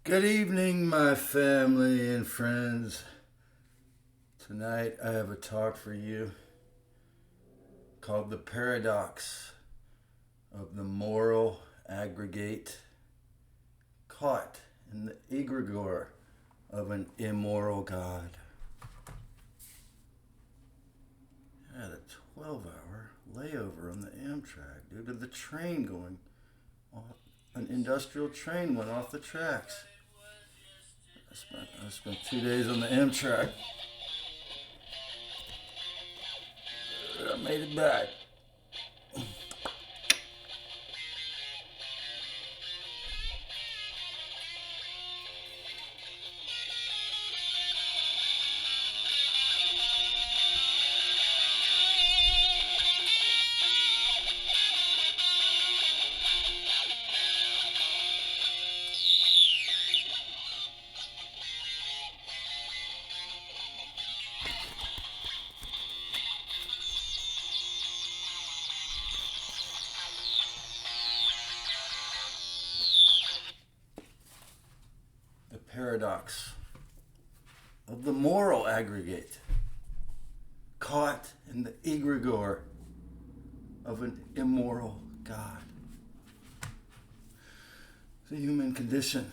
Good evening, my family and friends. Tonight I have a talk for you called The Paradox of the Moral Aggregate Caught in the Egregore of an Immoral God. I had a 12-hour layover on the Amtrak due to the train going off. An industrial train went off the tracks. I spent 2 days on the Amtrak. I made it back. The paradox of the moral aggregate caught in the egregore of an immoral God. It's a human condition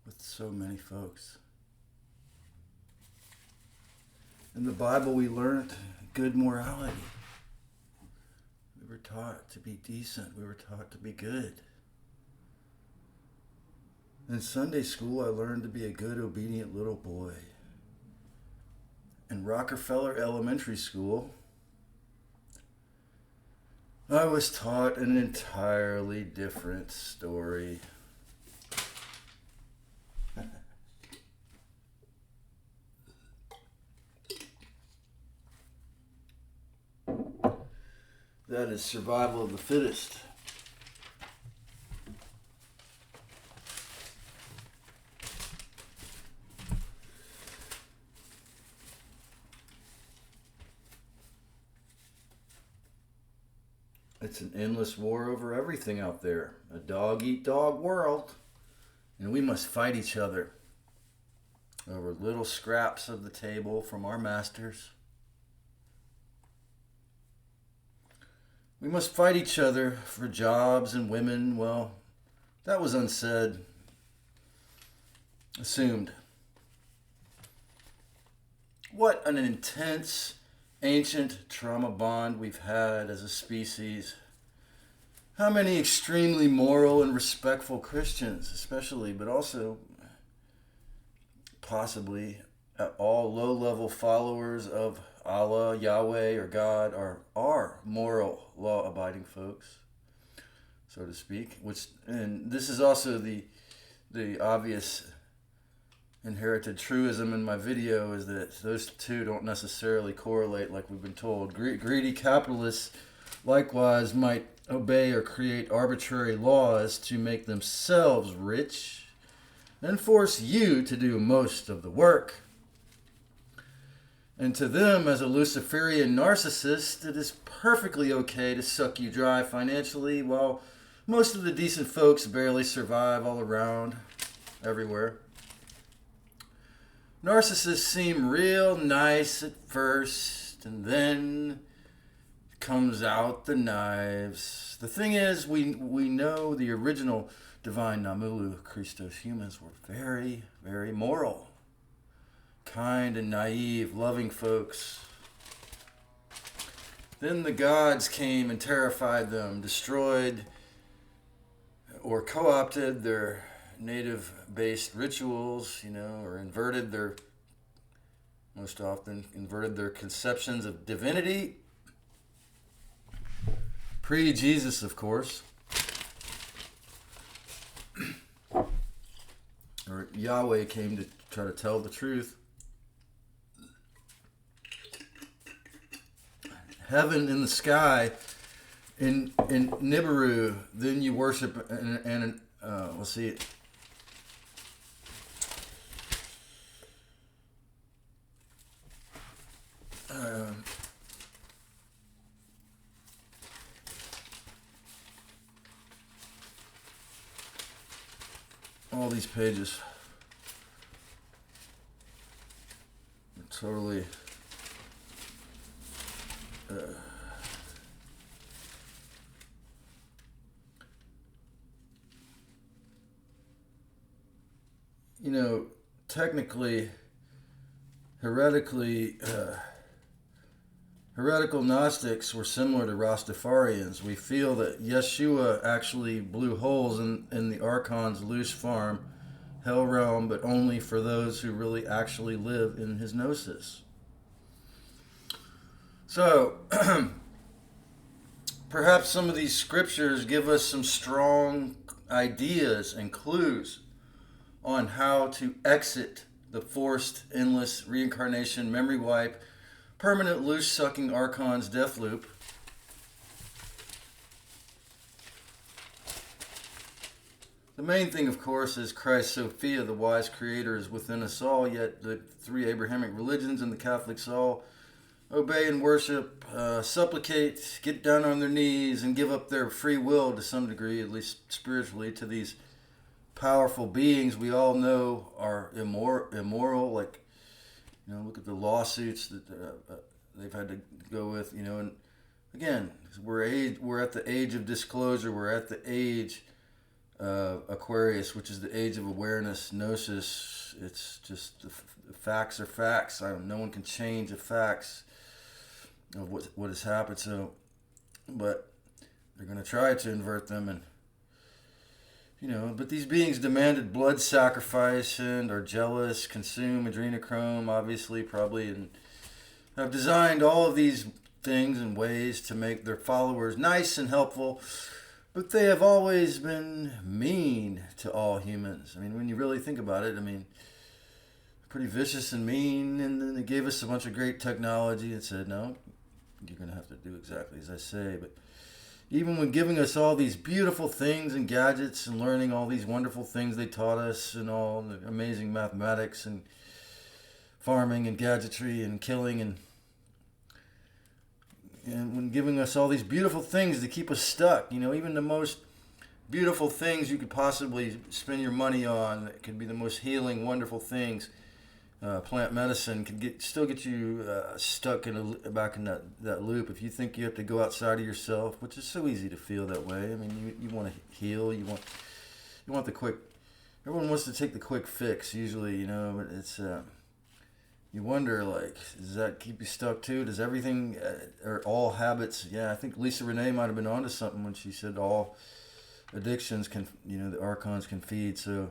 with so many folks. In the Bible we learned good morality. We were taught to be decent. We were taught to be good. In Sunday school, I learned to be a good, obedient little boy. In Rockefeller Elementary School, I was taught an entirely different story. That is survival of the fittest. It's an endless war over everything out there. A dog-eat-dog world. And we must fight each other over little scraps of the table from our masters. We must fight each other for jobs and women. Well, that was unsaid. Assumed. What an intense, ancient trauma bond we've had as a species. How many extremely moral and respectful Christians, especially, but also possibly all low-level followers of Allah, Yahweh, or God are moral, law-abiding folks, so to speak. And this is also the obvious inherited truism in my video, is that those two don't necessarily correlate like we've been told. Greedy capitalists likewise might obey or create arbitrary laws to make themselves rich and force you to do most of the work. And to them, as a Luciferian narcissist, it is perfectly okay to suck you dry financially, while most of the decent folks barely survive all around, everywhere. Narcissists seem real nice at first, and then comes out the knives. The thing is, we know the original divine Namulu Christos humans were very, very moral. Kind and naive, loving folks. Then the gods came and terrified them, destroyed or co-opted their native-based rituals, or most often inverted their conceptions of divinity. Pre-Jesus, of course. Or Yahweh came to try to tell the truth. Heaven in the sky in Nibiru, then you worship and let's see. all these pages. Totally technically, heretical Gnostics were similar to Rastafarians. We feel that Yeshua actually blew holes in the Archons' loose farm, hell realm, but only for those who really actually live in his Gnosis. So, perhaps some of these scriptures give us some strong ideas and clues on how to exit the forced, endless reincarnation, memory wipe, permanent loose-sucking Archon's death loop. The main thing, of course, is Christ Sophia, the wise creator, is within us all, yet the three Abrahamic religions and the Catholics all obey and worship, supplicate, get down on their knees, and give up their free will to some degree, at least spiritually, to these powerful beings we all know are immoral. Like, look at the lawsuits that they've had to go with, and again, we're at the age of disclosure. We're at the age of Aquarius, which is the age of awareness, gnosis. It's just the facts are facts. No one can change the facts of what has happened. So, but they're going to try to invert them, and but these beings demanded blood sacrifice and are jealous, consume adrenochrome, obviously, probably, and have designed all of these things and ways to make their followers nice and helpful, but they have always been mean to all humans. I mean, when you really think about it, pretty vicious and mean, and then they gave us a bunch of great technology and said, no, you're going to have to do exactly as I say. But even when giving us all these beautiful things and gadgets and learning all these wonderful things they taught us and all the amazing mathematics and farming and gadgetry and killing and when giving us all these beautiful things to keep us stuck, even the most beautiful things you could possibly spend your money on, that could be the most healing, wonderful things. Plant medicine can still get you stuck back in that loop. If you think you have to go outside of yourself, which is so easy to feel that way. You want to heal. You want the quick. Everyone wants to take the quick fix. Usually, but it's you wonder, like, does that keep you stuck too? Does everything or all habits? Yeah, I think Lisa Renee might have been onto something when she said all addictions can, the Archons can feed. So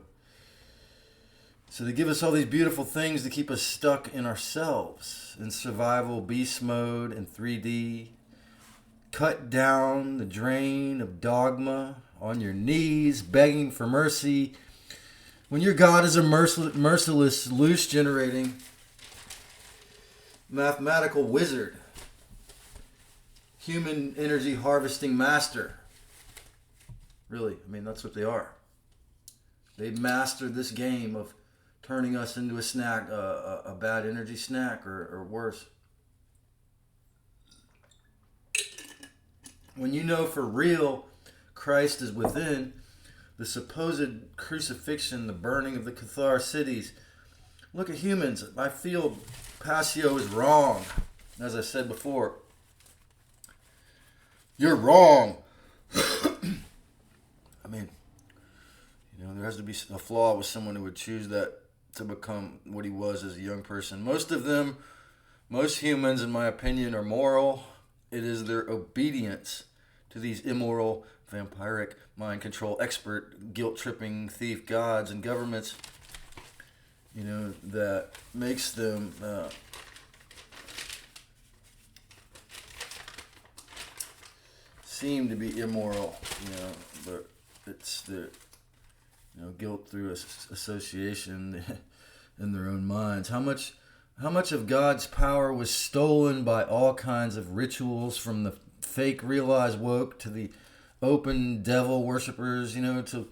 they give us all these beautiful things to keep us stuck in ourselves, in survival, beast mode, in 3D. Cut down the drain of dogma, on your knees, begging for mercy. When your God is a merciless, loose-generating, mathematical wizard, human energy harvesting master. Really, that's what they are. They mastered this game of turning us into a snack, a bad energy snack, or worse. When you know for real Christ is within, the supposed crucifixion, the burning of the Cathar cities. Look at humans. I feel Passio is wrong. As I said before, you're wrong. There has to be a flaw with someone who would choose that to become what he was as a young person. Most humans, in my opinion, are moral. It is their obedience to these immoral, vampiric, mind control, expert, guilt-tripping, thief gods and governments, that makes them seem to be immoral, but it's the guilt through association in their own minds. How much of God's power was stolen by all kinds of rituals, from the fake realized woke to the open devil worshippers, to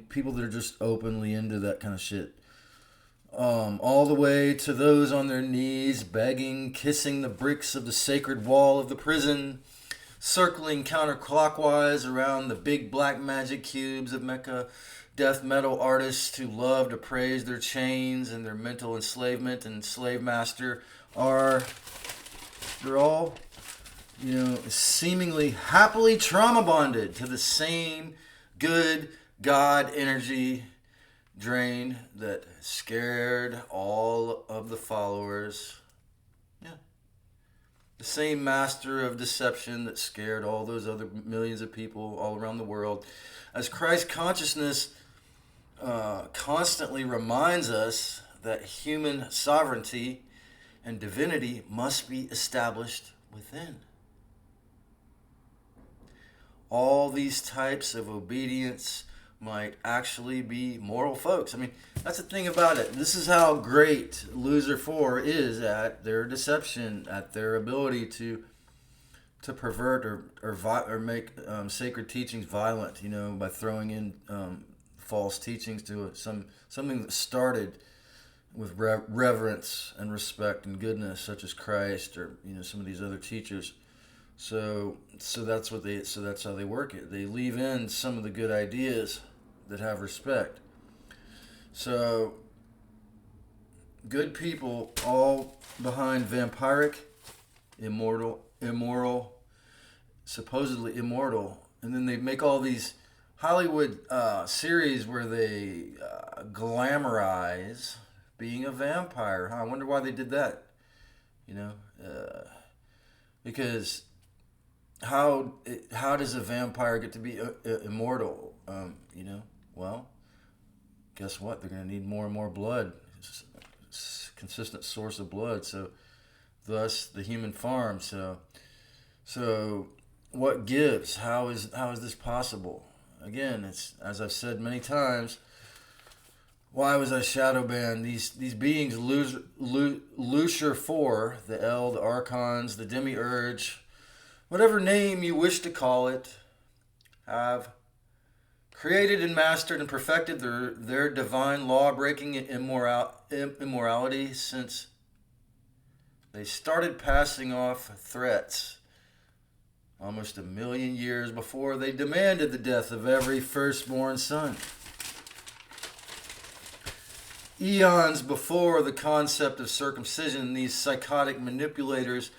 people that are just openly into that kind of shit. All the way to those on their knees begging, kissing the bricks of the sacred wall of the prison, circling counterclockwise around the big black magic cubes of Mecca. Death metal artists who love to praise their chains and their mental enslavement and slave master they're all, seemingly happily trauma bonded to the same good God energy drain that scared all of the followers. Yeah. The same master of deception that scared all those other millions of people all around the world. As Christ consciousness constantly reminds us that human sovereignty and divinity must be established within. All these types of obedience might actually be moral folks. I mean, that's the thing about it. This is how great Loser 4 is at their deception, at their ability to pervert or make sacred teachings violent, by throwing in false teachings to something that started with reverence and respect and goodness, such as Christ or some of these other teachers. So that's how they work it. They leave in some of the good ideas that have respect. So good people all behind vampiric, immoral, supposedly immortal, and then they make all these Hollywood series where they glamorize being a vampire. I wonder why they did that. Because how does a vampire get to be immortal? Well, guess what? They're going to need more and more blood. It's a consistent source of blood. So, thus the human farm. So what gives? How is this possible? Again, it's, as I've said many times, why was I shadow banned? These beings, Lucifer 4, the El, the Archons, the Demiurge, whatever name you wish to call it, have created and mastered and perfected their divine law-breaking immorality since they started passing off threats almost 1 million years before they demanded the death of every firstborn son. Eons before the concept of circumcision, these psychotic manipulators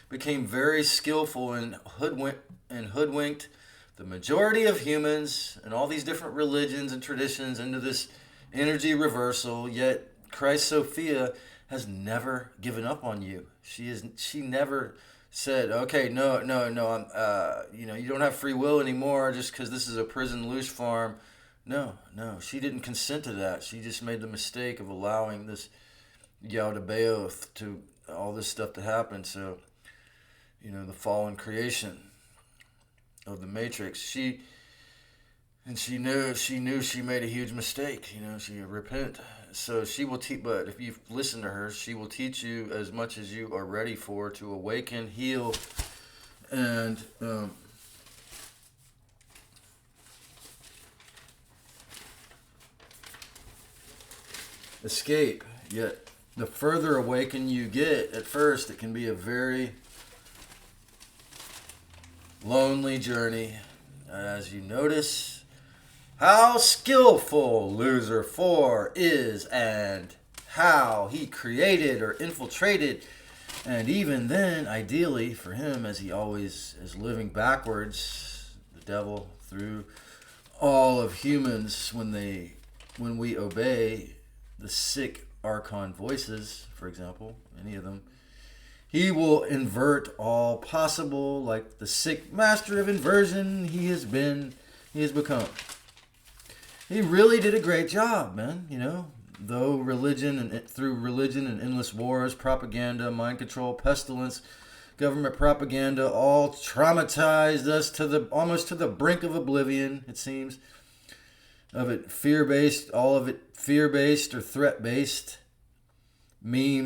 became very skillful and hoodwinked the majority of humans and all these different religions and traditions into this energy reversal. Yet Christ Sophia has never given up on you. She never said, okay, no, I'm, you don't have free will anymore just because this is a prison loose farm. No, she didn't consent to that. She just made the mistake of allowing this Yaldabaoth to all this stuff to happen. So, the fallen creation of the Matrix. She knew she made a huge mistake. She repent. So she will teach. But if you listen to her, she will teach you as much as you are ready for to awaken, heal, and escape. Yet the further awakened you get, at first it can be a very lonely journey, as you notice how skillful Loser 4 is and how he created or infiltrated, and even then, ideally for him, as he always is living backwards, the devil, through all of humans when we obey the sick Archon voices, for example, any of them, he will invert all possible, like the sick master of inversion he has become. He really did a great job, man, though through religion and endless wars, propaganda, mind control, pestilence, government propaganda, all traumatized us almost to the brink of oblivion, it seems. All of it fear-based or threat-based,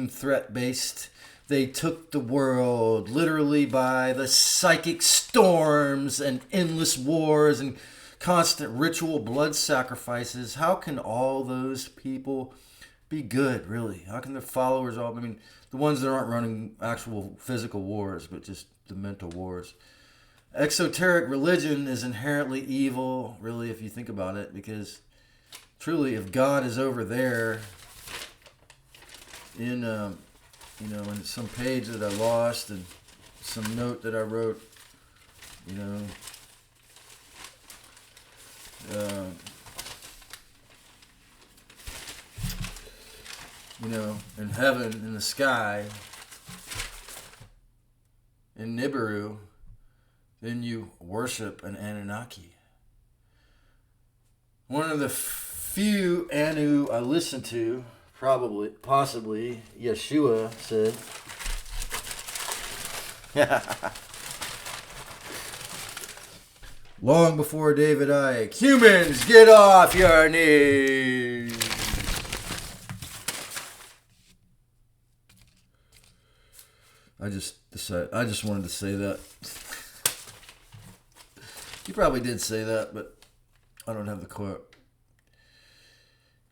threat-based. They took the world literally by the psychic storms and endless wars and constant ritual blood sacrifices. How can all those people be good, really? How can their followers the ones that aren't running actual physical wars, but just the mental wars? exoteric religion is inherently evil, really, if you think about it, because truly, if God is over there in, in some page that I lost and some note that I wrote, in heaven, in the sky, in Nibiru, then you worship an Anunnaki. One of the few Anu I listened to, possibly, Yeshua said, long before David Icke, humans, get off your knees. I just wanted to say that. He probably did say that, but I don't have the quote.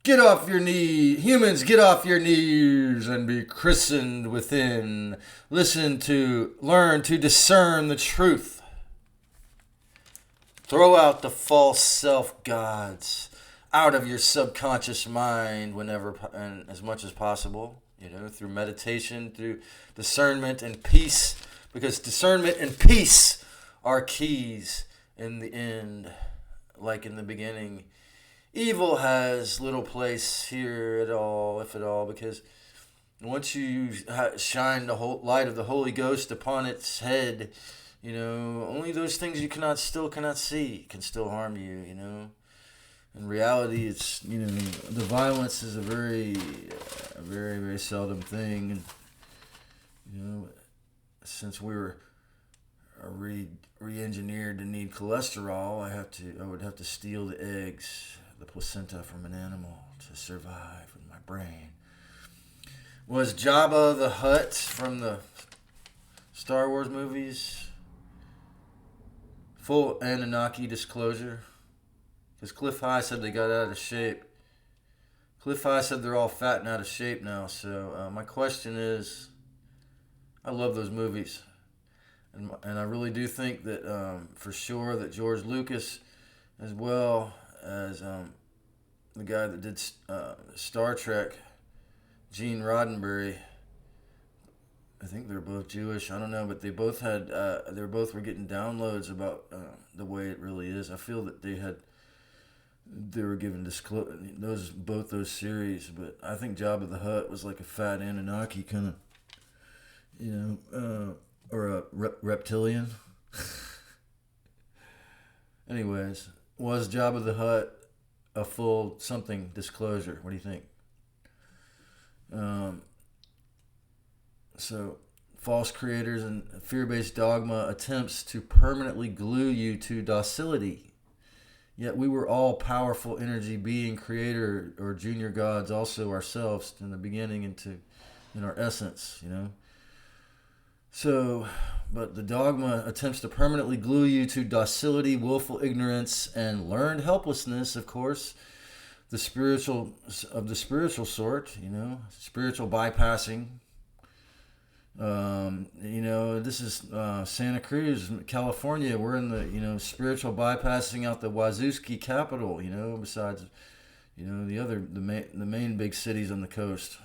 Get off your knees, humans, get off your knees and be christened within. Learn to discern the truth. Throw out the false self-gods out of your subconscious mind whenever and as much as possible, through meditation, through discernment and peace, because discernment and peace are keys in the end, like in the beginning. Evil has little place here at all, if at all, because once you shine the whole light of the Holy Ghost upon its head, only those things you cannot see can still harm you, In reality, it's, the violence is a very, very seldom thing. And, since we were re-engineered to need cholesterol, I would have to steal the eggs, the placenta from an animal to survive with my brain. Was Jabba the Hutt from the Star Wars movies full Anunnaki disclosure? Because Cliff High said they got out of shape. Cliff High said they're all fat and out of shape now. So my question is, I love those movies. And I really do think that for sure that George Lucas, as well as the guy that did Star Trek, Gene Roddenberry, I think they're both Jewish. I don't know, but they both had were getting downloads about the way it really is. I feel that they were given both those series, but I think Jabba the Hutt was like a fat Anunnaki kind of, or a reptilian. Anyways, was Jabba the Hutt a full something disclosure? What do you think? So, false creators and fear-based dogma attempts to permanently glue you to docility. Yet we were all powerful energy being, creator or junior gods also ourselves in the beginning in our essence, So, but the dogma attempts to permanently glue you to docility, willful ignorance, and learned helplessness, of course, the spiritual sort, spiritual bypassing. This is Santa Cruz, California. We're in the, spiritual bypassing out the Wazooski capital, besides, the main big cities on the coast.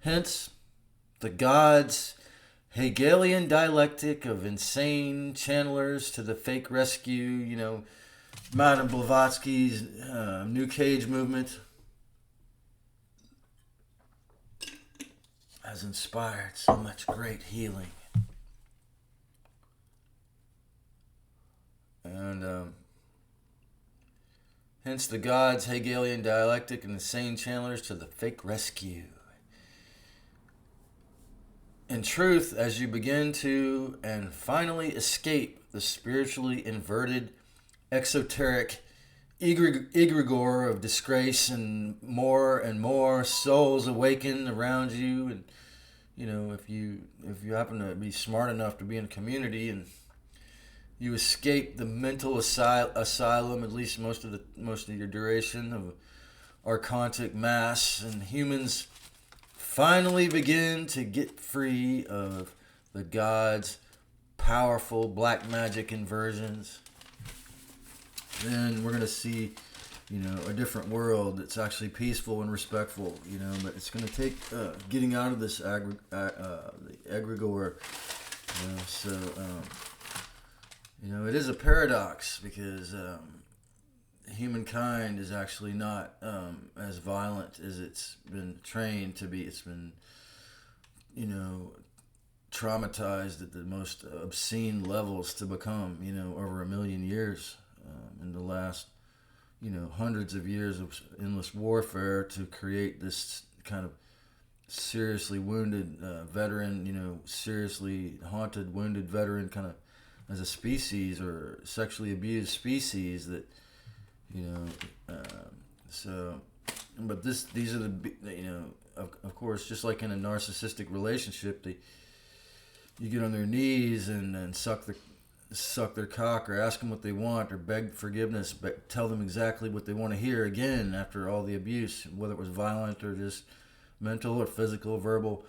Hence, the gods' Hegelian dialectic of insane channelers to the fake rescue, Madame Blavatsky's New Cage movement has inspired so much great healing. And hence the gods' Hegelian dialectic and insane channelers to the fake rescue. In truth, as you begin to and finally escape the spiritually inverted, exoteric egregore of disgrace, and more souls awaken around you, and if you happen to be smart enough to be in a community and you escape the mental asylum, at least most of your duration of archontic mass, and humans finally begin to get free of the gods' powerful black magic inversions, then we're going to see, a different world that's actually peaceful and respectful, but it's going to take getting out of this the Egregore, it is a paradox because humankind is actually not as violent as it's been trained to be. It's been, traumatized at the most obscene levels to become, over 1 million years in the last, hundreds of years of endless warfare to create this kind of seriously wounded veteran, seriously haunted, wounded veteran kind of as a species or sexually abused species that, but these are the, of course, just like in a narcissistic relationship, you get on their knees and suck their cock or ask them what they want or beg forgiveness, but tell them exactly what they want to hear again after all the abuse, whether it was violent or just mental or physical, verbal,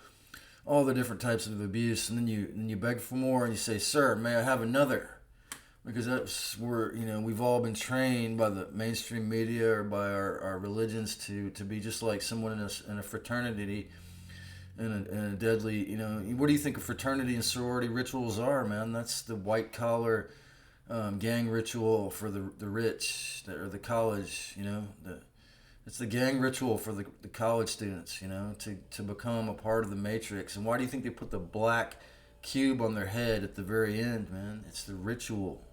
all the different types of abuse. And then you beg for more and you say, "Sir, may I have another?" Because that's where, we've all been trained by the mainstream media or by our religions to be just like someone in a fraternity and a deadly, what do you think a fraternity and sorority rituals are, man? That's the white collar gang ritual for the rich or the college, it's the gang ritual for the college students, to become a part of the matrix. And why do you think they put the black cube on their head at the very end, man? It's the ritual.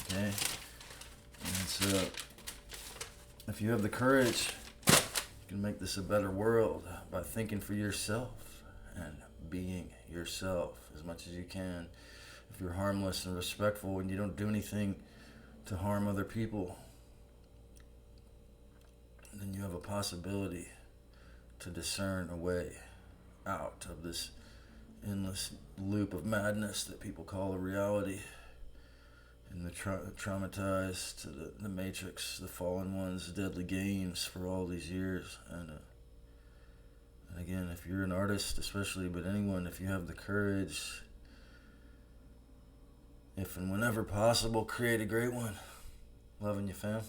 Okay? And so, if you have the courage, you can make this a better world by thinking for yourself and being yourself as much as you can. If you're harmless and respectful and you don't do anything to harm other people, then you have a possibility to discern a way out of this endless loop of madness that people call a reality. And the traumatized to the matrix, the fallen ones, deadly games for all these years. And again, if you're an artist especially, but anyone, if you have the courage, if and whenever possible, create a great one. Loving you, fam.